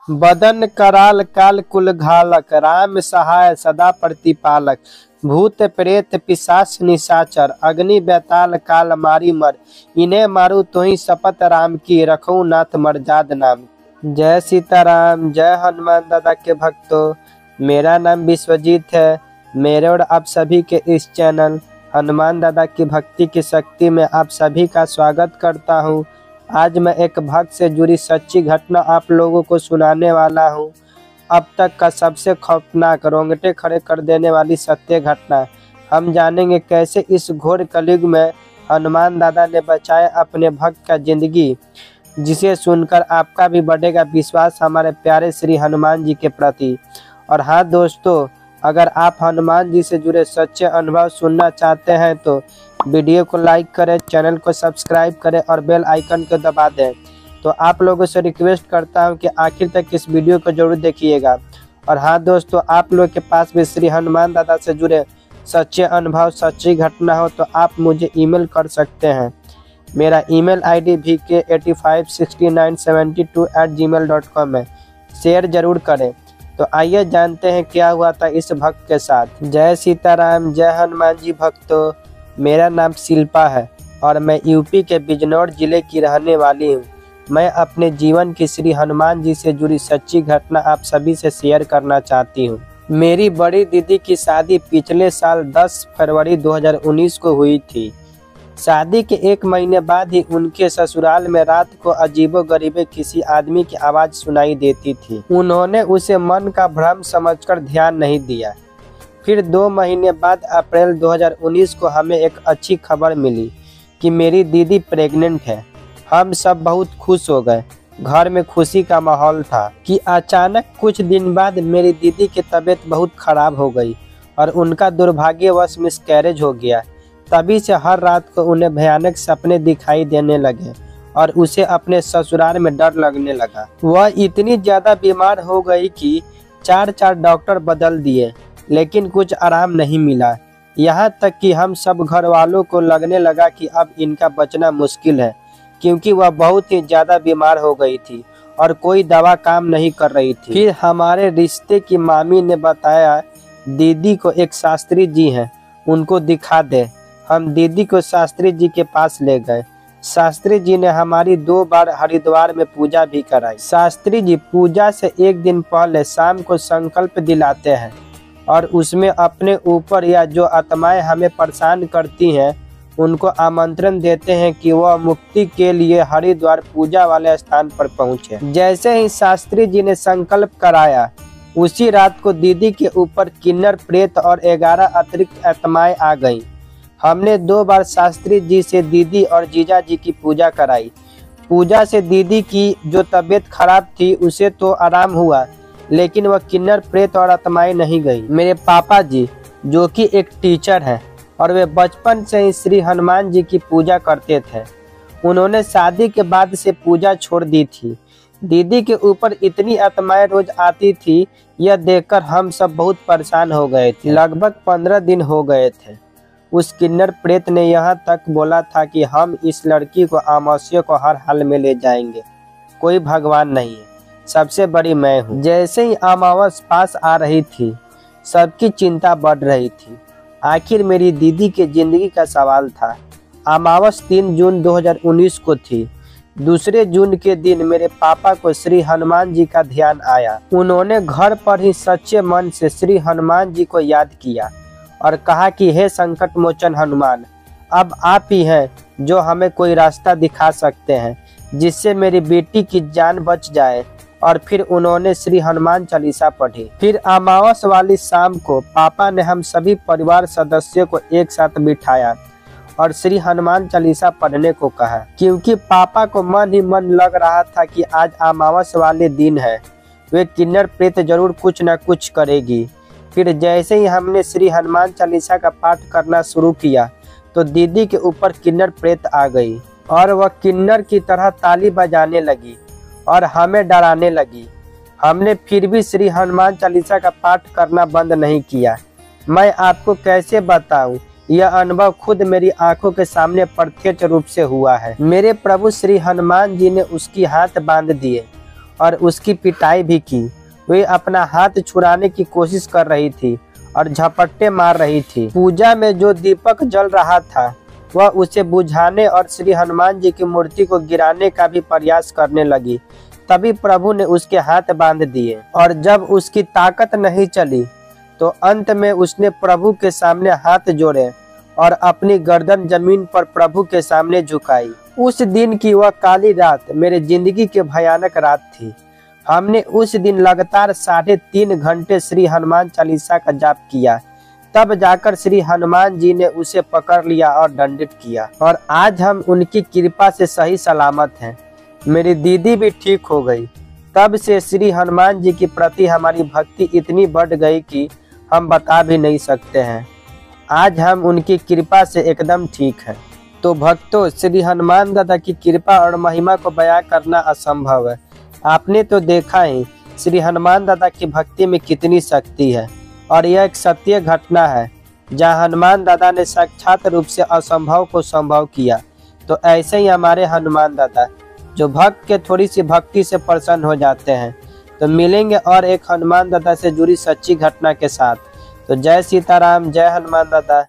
बदन कराल काल कुल घालक, राम सहाय सदा प्रतिपालक। भूत प्रेत पिशाच निशाचर, अग्नि बेताल काल मारी मर। इन्हें मारू तो ही शपथ राम की, रखूं नाथ मर्याद नाम। जय सीताराम, जय हनुमान दादा के भक्तों। मेरा नाम विश्वजीत है। मेरे और आप सभी के इस चैनल हनुमान दादा की भक्ति की शक्ति में आप सभी का स्वागत करता हूं। आज मैं एक भक्त से जुड़ी सच्ची घटना आप लोगों को सुनाने वाला हूं। अब तक का सबसे खौफनाक, रोंगटे खड़े कर देने वाली सत्य घटना। हम जानेंगे कैसे इस घोर कलयुग में हनुमान दादा ने बचाया अपने भक्त का जिंदगी, जिसे सुनकर आपका भी बढ़ेगा विश्वास हमारे प्यारे श्री हनुमान जी के प्रति। और हाँ दोस्तों, अगर आप हनुमान जी से जुड़े सच्चे अनुभव सुनना चाहते हैं तो वीडियो को लाइक करें, चैनल को सब्सक्राइब करें और बेल आइकन को दबा दें। तो आप लोगों से रिक्वेस्ट करता हूं कि आखिर तक इस वीडियो को जरूर देखिएगा। और हाँ दोस्तों, आप लोग के पास भी श्री हनुमान दादा से जुड़े सच्चे अनुभव, सच्ची घटना हो तो आप मुझे ईमेल कर सकते हैं। मेरा ईमेल ID vk856972@gmail.com है। शेयर जरूर करें। तो आइए जानते हैं क्या हुआ था इस भक्त के साथ। जय सीताराम, जय हनुमान जी भक्तों। मेरा नाम शिल्पा है और मैं यूपी के बिजनौर जिले की रहने वाली हूँ। मैं अपने जीवन की श्री हनुमान जी से जुड़ी सच्ची घटना आप सभी से शेयर करना चाहती हूँ। मेरी बड़ी दीदी की शादी पिछले साल 10 फरवरी 2019 को हुई थी। शादी के 1 महीने बाद ही उनके ससुराल में रात को अजीबोगरीबे किसी आदमी की आवाज सुनाई देती थी। उन्होंने उसे मन का भ्रम समझकर ध्यान नहीं दिया। फिर 2 महीने बाद अप्रैल 2019 को हमें एक अच्छी खबर मिली कि मेरी दीदी प्रेग्नेंट है। हम सब बहुत खुश हो गए। घर में खुशी का माहौल था कि अचानक कुछ दिन बाद मेरी दीदी की तबीयत बहुत खराब हो गई और उनका दुर्भाग्यवश मिसकैरेज हो गया। तभी से हर रात को उन्हें भयानक सपने दिखाई देने लगे और उसे अपने ससुराल में डर लगने लगा। वह इतनी ज्यादा बीमार हो गई कि 4 डॉक्टर बदल दिए, लेकिन कुछ आराम नहीं मिला। यहाँ तक कि हम सब घर वालों को लगने लगा कि अब इनका बचना मुश्किल है, क्योंकि वह बहुत ही ज्यादा बीमार हो गई थी और कोई दवा काम नहीं कर रही थी। फिर हमारे रिश्ते की मामी ने बताया, दीदी को एक शास्त्री जी हैं, उनको दिखा दे। हम दीदी को शास्त्री जी के पास ले गए। शास्त्री जी ने हमारी 2 बार हरिद्वार में पूजा भी कराई। शास्त्री जी पूजा से 1 दिन पहले शाम को संकल्प दिलाते हैं और उसमें अपने ऊपर या जो आत्माएं हमें परेशान करती हैं उनको आमंत्रण देते हैं कि वह मुक्ति के लिए हरिद्वार पूजा वाले स्थान पर पहुंचे। जैसे ही शास्त्री जी ने संकल्प कराया, उसी रात को दीदी के ऊपर किन्नर प्रेत और 11 अतिरिक्त आत्माएं आ गईं। हमने 2 बार शास्त्री जी से दीदी और जीजा जी की पूजा कराई। पूजा से दीदी की जो तबीयत खराब थी उसे तो आराम हुआ, लेकिन वह किन्नर प्रेत और आत्माएं नहीं गई। मेरे पापा जी, जो कि एक टीचर हैं और वे बचपन से ही श्री हनुमान जी की पूजा करते थे, उन्होंने शादी के बाद से पूजा छोड़ दी थी। दीदी के ऊपर इतनी आत्माएं रोज आती थी, यह देखकर हम सब बहुत परेशान हो गए थे। लगभग 15 दिन हो गए थे। उस किन्नर प्रेत ने यहाँ तक बोला था कि हम इस लड़की को अमावस्या को हर हाल में ले जाएंगे। कोई भगवान नहीं है, सबसे बड़ी मैं हूँ। जैसे ही अमावस्या पास आ रही थी, सबकी चिंता बढ़ रही थी। आखिर मेरी दीदी के जिंदगी का सवाल था। अमावस्या 3 जून 2019 को थी। दूसरे जून के दिन मेरे पापा को श्री हनुमान जी का ध्यान आया। उन्होंने घर पर ही सच्चे मन से श्री हनुमान जी को याद किया और कहा कि हे संकट मोचन हनुमान, अब आप ही हैं जो हमें कोई रास्ता दिखा सकते हैं जिससे मेरी बेटी की जान बच जाए। और फिर उन्होंने श्री हनुमान चालीसा पढ़ी। फिर अमावस्या वाली शाम को पापा ने हम सभी परिवार सदस्यों को एक साथ बिठाया और श्री हनुमान चालीसा पढ़ने को कहा, क्योंकि पापा को मन ही मन लग रहा था कि आज अमावस्या वाले दिन है, वे किन्नर प्रेत जरूर कुछ न कुछ करेगी। फिर जैसे ही हमने श्री हनुमान चालीसा का पाठ करना शुरू किया तो दीदी के ऊपर किन्नर प्रेत आ गई और वह किन्नर की तरह ताली बजाने लगी और हमें डराने लगी। हमने फिर भी श्री हनुमान चालीसा का पाठ करना बंद नहीं किया। मैं आपको कैसे बताऊं, यह अनुभव खुद मेरी आंखों के सामने प्रत्यक्ष रूप से हुआ है। मेरे प्रभु श्री हनुमान जी ने उसकी हाथ बांध दिए और उसकी पिटाई भी की। वे अपना हाथ छुड़ाने की कोशिश कर रही थी और झपट्टे मार रही थी। पूजा में जो दीपक जल रहा था वह उसे बुझाने और श्री हनुमान जी की मूर्ति को गिराने का भी प्रयास करने लगी। तभी प्रभु ने उसके हाथ बांध दिए और जब उसकी ताकत नहीं चली तो अंत में उसने प्रभु के सामने हाथ जोड़े और अपनी गर्दन जमीन पर प्रभु के सामने झुकाई। उस दिन की वह काली रात मेरे जिंदगी की भयानक रात थी। हमने उस दिन लगातार 3.5 घंटे श्री हनुमान चालीसा का जाप किया। तब जाकर श्री हनुमान जी ने उसे पकड़ लिया और दंडित किया और आज हम उनकी कृपा से सही सलामत हैं। मेरी दीदी भी ठीक हो गई। तब से श्री हनुमान जी के प्रति हमारी भक्ति इतनी बढ़ गई कि हम बता भी नहीं सकते हैं। आज हम उनकी कृपा से एकदम ठीक हैं। तो भक्तों, श्री हनुमान दादा की कृपा और महिमा को बयां करना असंभव है। आपने तो देखा ही श्री हनुमान दादा की भक्ति में कितनी शक्ति है और यह एक सत्य घटना है जहां हनुमान दादा ने साक्षात रूप से असंभव को संभव किया। तो ऐसे ही हमारे हनुमान दादा जो भक्त के थोड़ी सी भक्ति से प्रसन्न हो जाते हैं। तो मिलेंगे और एक हनुमान दादा से जुड़ी सच्ची घटना के साथ। तो जय सीताराम, जय हनुमान दादा।